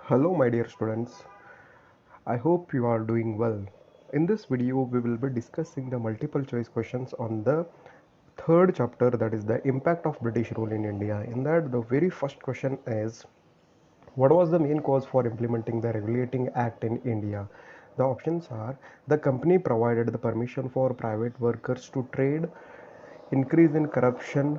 Hello my dear students, I hope you are doing well. In this video we will be discussing the multiple choice questions on the third chapter, that is the impact of British rule in India. In that, the very first question is, what was the main cause for implementing the Regulating Act in India? The options are: the company provided the permission for private workers to trade, increase in corruption,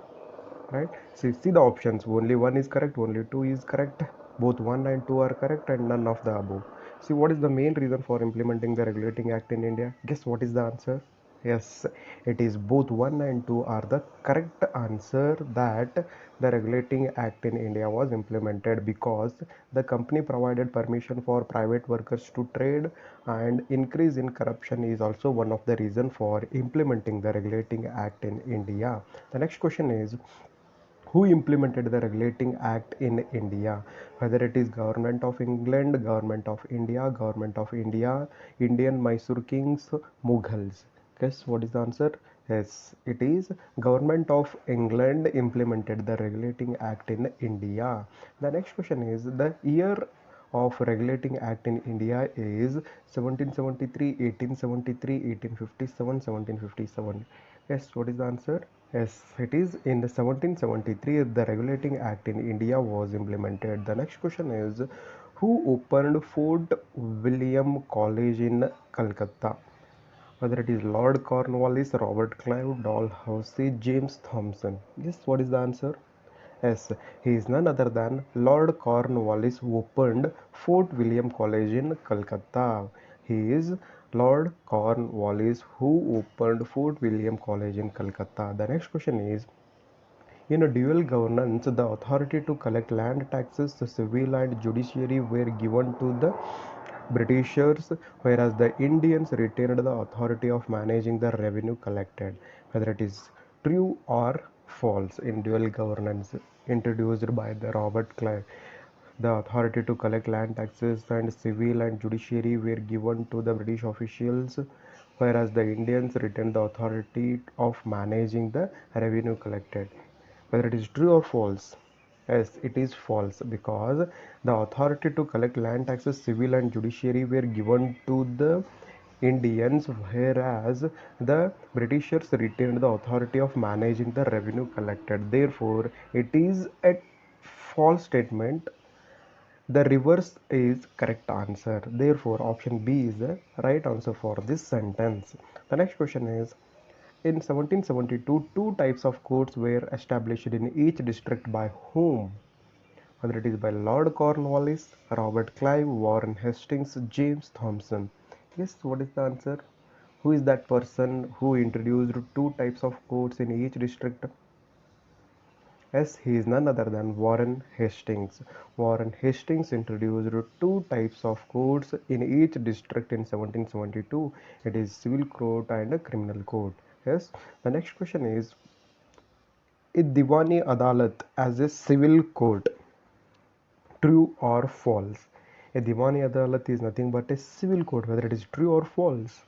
right? So see the options, only one is correct, only two is correct, both one and two are correct, and none of the above. See, what is the main reason for implementing the Regulating Act in India? Guess what is the answer? Yes, it is both 1 and 2 are the correct answer, that the Regulating Act in India was implemented because the company provided permission for private workers to trade, and increase in corruption is also one of the reason for implementing the Regulating Act in India. The next question is, who implemented the Regulating Act in India? Whether it is Government of England, Government of India, Government of India, Indian Mysore Kings, Mughals. Guess what is the answer? Yes, it is Government of England implemented the Regulating Act in India. The next question is, the year of Regulating Act in India is 1773, 1873, 1857, 1757. Yes, what is the answer? Yes, it is in the 1773 the Regulating Act in India was implemented. The next question is, who opened Fort William College in Calcutta? Whether it is Lord Cornwallis, Robert Clive, Dalhousie, James Thompson. Guess what is the answer? Yes, he is none other than Lord Cornwallis, who opened Fort William College in Calcutta. He is Lord Cornwallis who opened Fort William College in Calcutta. The next question is, in a dual governance, the authority to collect land taxes, the civil and judiciary were given to the Britishers, whereas the Indians retained the authority of managing the revenue collected. Whether it is true or false, in dual governance introduced by the Robert Clive, the authority to collect land taxes and civil and judiciary were given to the British officials, whereas the Indians retained the authority of managing the revenue collected. Whether it is true or false? Yes, it is false, because the authority to collect land taxes, civil and judiciary were given to the Indians, whereas the Britishers retained the authority of managing the revenue collected. Therefore, it is a false statement. The reverse is correct answer. Therefore, option B is the right answer for this sentence. The next question is, in 1772, two types of courts were established in each district by whom? Whether it is by Lord Cornwallis, Robert Clive, Warren Hastings, James Thompson. Yes, what is the answer? Who is that person who introduced two types of courts in each district? Yes, he is none other than Warren Hastings. Warren Hastings introduced two types of courts in each district in 1772. It is civil court and a criminal court. Yes, the next question is, is Diwani Adalat as a civil court? True or false? A Diwani Adalat is nothing but a civil court, whether it is true or false.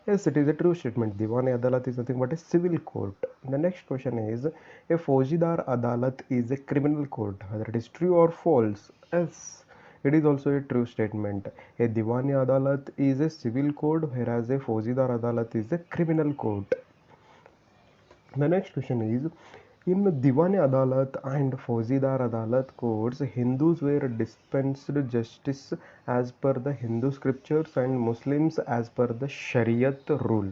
Yes, it is a true statement. Diwani Adalat is nothing but a civil court. The next question is, a Fojidar Adalat is a criminal court, whether it is true or false. Yes, it is also a true statement. A Diwani Adalat is a civil court, whereas a Fojidar Adalat is a criminal court. The next question is, in Diwani Adalat and Fauzdar Adalat courts, Hindus were dispensed justice as per the Hindu scriptures and Muslims as per the Shariat rule.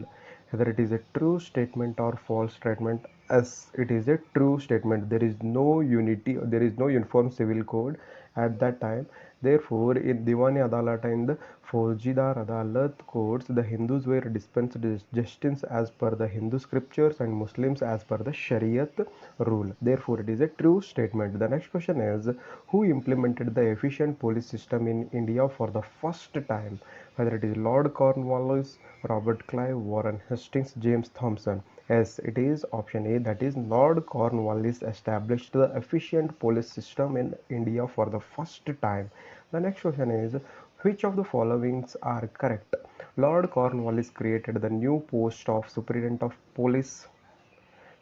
Whether it is a true statement or false statement, as it is a true statement. There is no unity, there is no uniform civil code at that time. Therefore, in Diwani Adalat and the Faujdar Adalat courts, the Hindus were dispensed justice as per the Hindu scriptures and Muslims as per the Shariat rule. Therefore, it is a true statement. The next question is, who implemented the efficient police system in India for the first time? Whether it is Lord Cornwallis, Robert Clive, Warren Hastings, James Thompson. Yes, it is option A, that is Lord Cornwallis established the efficient police system in India for the first time. The next question is, which of the followings are correct? Lord Cornwallis created the new post of Superintendent of Police.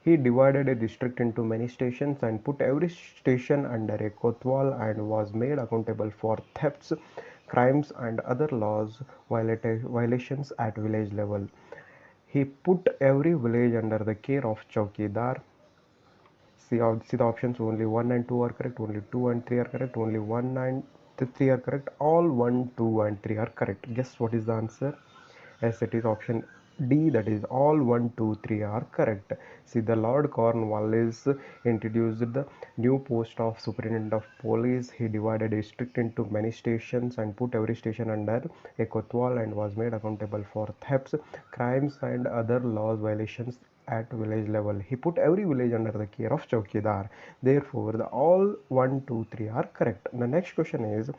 He divided a district into many stations and put every station under a kotwal and was made accountable for thefts, crimes and other laws violations at village level. He put every village under the care of Chowkidar. See the options, only 1 and 2 are correct, only 2 and 3 are correct, only 1 and 3 are correct, all 1, 2 and 3 are correct. Guess what is the answer? Yes, it is option D, that is all 1, 2, 3 are correct. See, the Lord Cornwallis introduced the new post of Superintendent of Police. He divided a district into many stations and put every station under a kotwal and was made accountable for thefts, crimes and other laws violations at village level. He put every village under the care of Chowkidar. Therefore, the all 1, 2, 3 are correct. The next question is,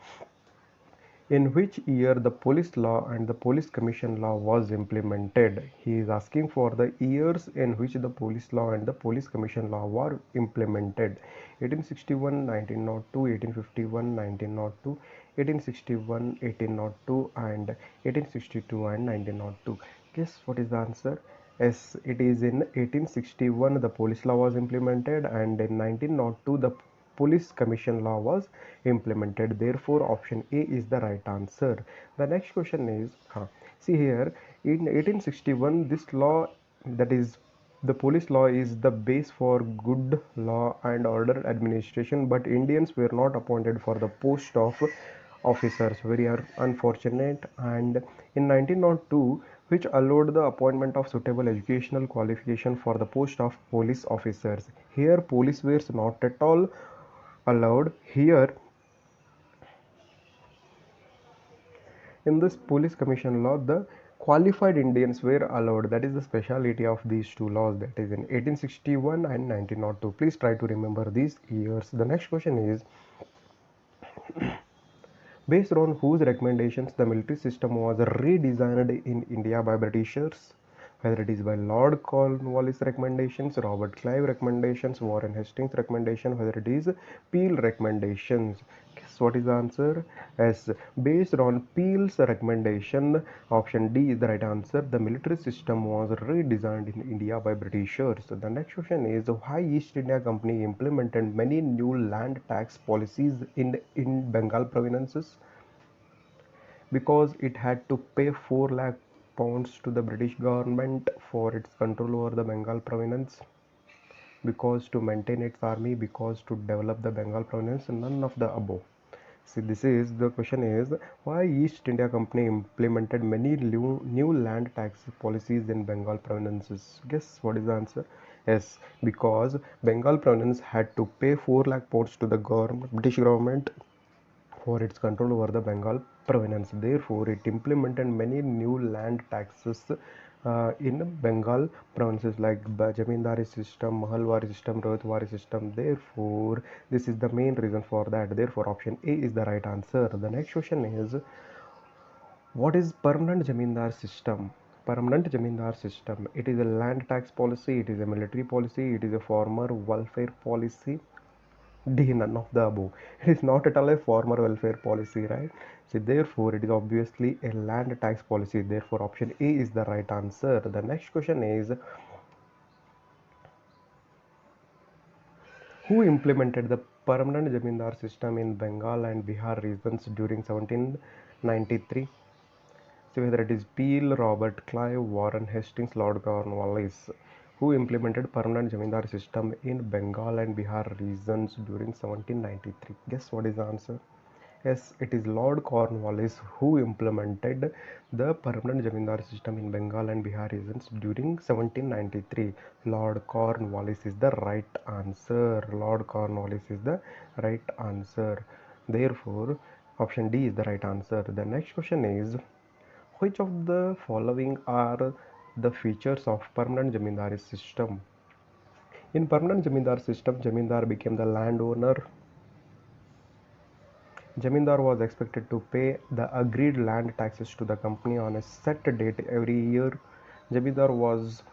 in which year the police law and the police commission law was implemented? He is asking for the years in which the police law and the police commission law were implemented. 1861, 1902, 1851, 1902, 1861, 1802 and 1862 and 1902. Guess what is the answer? Yes, it is in 1861 the police law was implemented, and in 1902 the police commission law was implemented. Therefore, option A is the right answer. The next question is, see here, in 1861, this law, that is the police law, is the base for good law and order administration, but Indians were not appointed for the post of officers. Very unfortunate. And in 1902, which allowed the appointment of suitable educational qualification for the post of police officers. Here, police were not at all allowed. Here, in this police commission law, the qualified Indians were allowed. That is the speciality of these two laws, that is in 1861 and 1902. Please try to remember these years. The next question is, based on whose recommendations the military system was redesigned in India by Britishers? Whether it is by Lord Cornwallis recommendations, Robert Clive recommendations, Warren Hastings recommendation, whether it is Peel recommendations. Guess what is the answer? As based on Peel's recommendation, option D is the right answer. The military system was redesigned in India by Britishers. The next question is, why East India Company implemented many new land tax policies in Bengal provinces? Because it had to pay 4 lakh pounds to the British government for its control over the Bengal province, because to maintain its army, because to develop the Bengal province, none of the above. See, this is the question is, why East India Company implemented many new land tax policies in Bengal provinces? Guess what is the answer? Yes, because Bengal province had to pay 4 lakh pounds to the British government for its control over the Bengal province. Therefore, it implemented many new land taxes in Bengal provinces like Jamindari system, Mahalwari system, Rohitwari system. Therefore, this is the main reason for that. Therefore, option A is the right answer. The next question is, what is permanent Jamindar system? Permanent Jamindar system. It is a land tax policy, it is a military policy, it is a farmer welfare policy. D, none of the above. It is not at all a farmer welfare policy, right? So therefore, it is obviously a land tax policy. Therefore, option A is the right answer. The next question is, who implemented the permanent Jamindar system in Bengal and Bihar regions during 1793? So whether it is Peel, Robert Clive, Warren Hastings, Lord Cornwallis, who implemented permanent Jamindar system in Bengal and Bihar regions during 1793. Guess what is the answer? Yes, it is Lord Cornwallis who implemented the permanent Jamindar system in Bengal and Bihar regions during 1793. Lord Cornwallis is the right answer. Lord Cornwallis is the right answer. Therefore, option D is the right answer. The next question is, which of the following are the features of permanent Jamindari system? In permanent Jamindar system, Jamindar became the landowner. Jamindar was expected to pay the agreed land taxes to the company on a set date every year. Jamindar was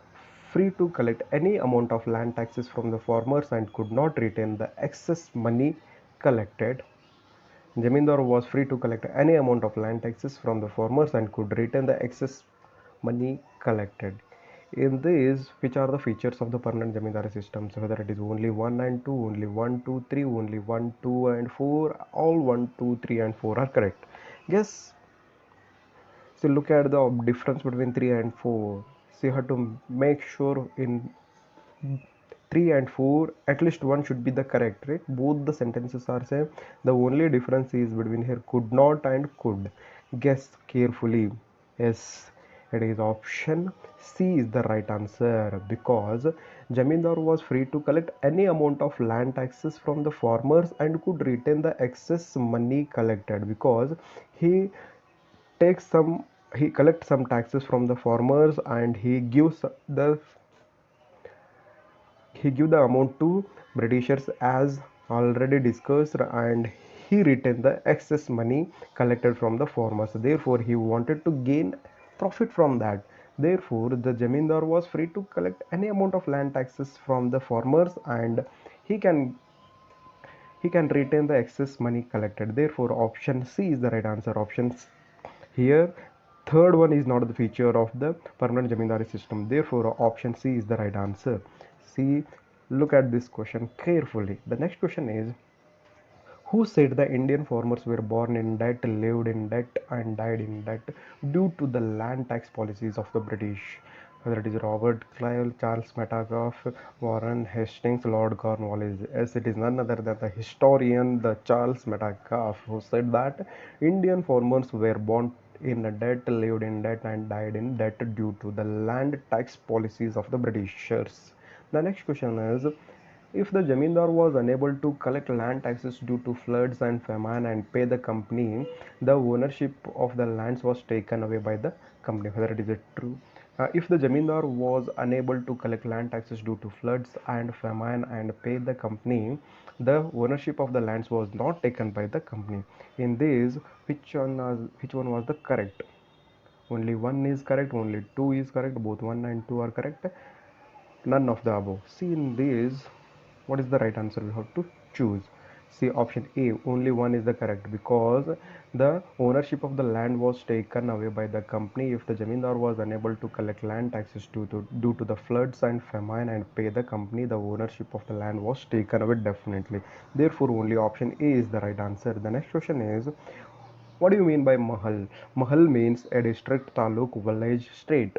free to collect any amount of land taxes from the farmers and could not retain the excess money collected. Jamindar was free to collect any amount of land taxes from the farmers and could retain the excess money collected. In this, which are the features of the permanent zamindari system? So whether it is only 1 and 2, only 1, 2, 3, only 1, 2 and 4, all 1, 2, 3 and 4 are correct. Guess. So look at the difference between 3 and 4. So you have to make sure in 3 and 4 at least one should be the correct, right? Both the sentences are same. The only difference is between here could not and could. Guess carefully. Yes, it is option C is the right answer, because Jamindar was free to collect any amount of land taxes from the farmers and could retain the excess money collected, because he takes some he collects some taxes from the farmers and he give the amount to Britishers as already discussed, and he retained the excess money collected from the farmers. Therefore, he wanted to gain profit from that. Therefore, the Jamindar was free to collect any amount of land taxes from the farmers, and he can he can retain the excess money collected. Therefore, option C is the right answer. Options here, third one is not the feature of the permanent Jamindari system. Therefore, option C is the right answer. See, look at this question carefully. The next question is, who said the Indian farmers were born in debt, lived in debt, and died in debt due to the land tax policies of the British? Whether it is Robert Clive, Charles Metcalfe, Warren Hastings, Lord Cornwallis. Yes, it is none other than the historian, the Charles Metcalfe, who said that Indian farmers were born in debt, lived in debt, and died in debt due to the land tax policies of the Britishers. The next question is, if the Jamindar was unable to collect land taxes due to floods and famine and pay the company, the ownership of the lands was taken away by the company. Whether it is true? If the Jamindar was unable to collect land taxes due to floods and famine and pay the company, the ownership of the lands was not taken by the company. In this, which one was the correct? Only one is correct, only two is correct, both 1 and 2 are correct. None of the above. See, in this, what is the right answer? You have to choose. See, option A, only one is the correct, because the ownership of the land was taken away by the company. If the Jamindar was unable to collect land taxes due to the floods and famine and pay the company, the ownership of the land was taken away definitely. Therefore, only option A is the right answer. The next question is, what do you mean by Mahal? Mahal means a district, taluk, village, state.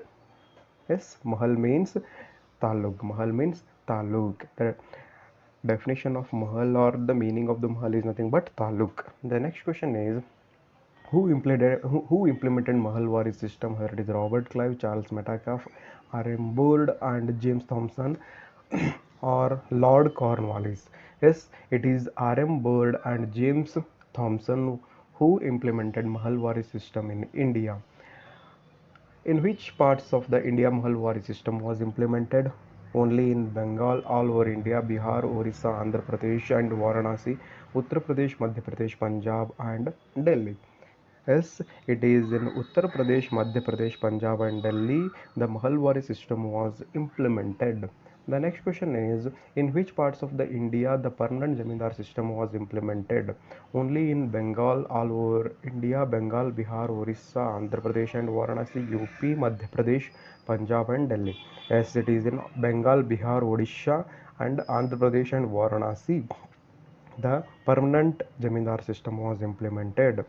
Yes, Mahal means taluk. Mahal means taluk. The definition of Mahal or the meaning of the Mahal is nothing but taluk. The next question is, who implemented Mahalwari system? Here it is Robert Clive, Charles Metcalfe, R.M. Board, and James Thompson, or Lord Cornwallis. Yes, it is R.M. Bird and James Thompson who implemented Mahalwari system in India. In which parts of the India Mahalwari system was implemented? Only in Bengal, all over India, Bihar, Orissa, Andhra Pradesh, and Varanasi, Uttar Pradesh, Madhya Pradesh, Punjab, and Delhi. Yes, it is in Uttar Pradesh, Madhya Pradesh, Punjab, and Delhi the Mahalwari system was implemented. The next question is, in which parts of the India the permanent Zamindar system was implemented? Only in Bengal, all over India, Bengal, Bihar, Orissa, Andhra Pradesh, and Varanasi, UP, Madhya Pradesh, Punjab, and Delhi. Yes, it is in Bengal, Bihar, Odisha, and Andhra Pradesh and Varanasi the permanent Jamindar system was implemented.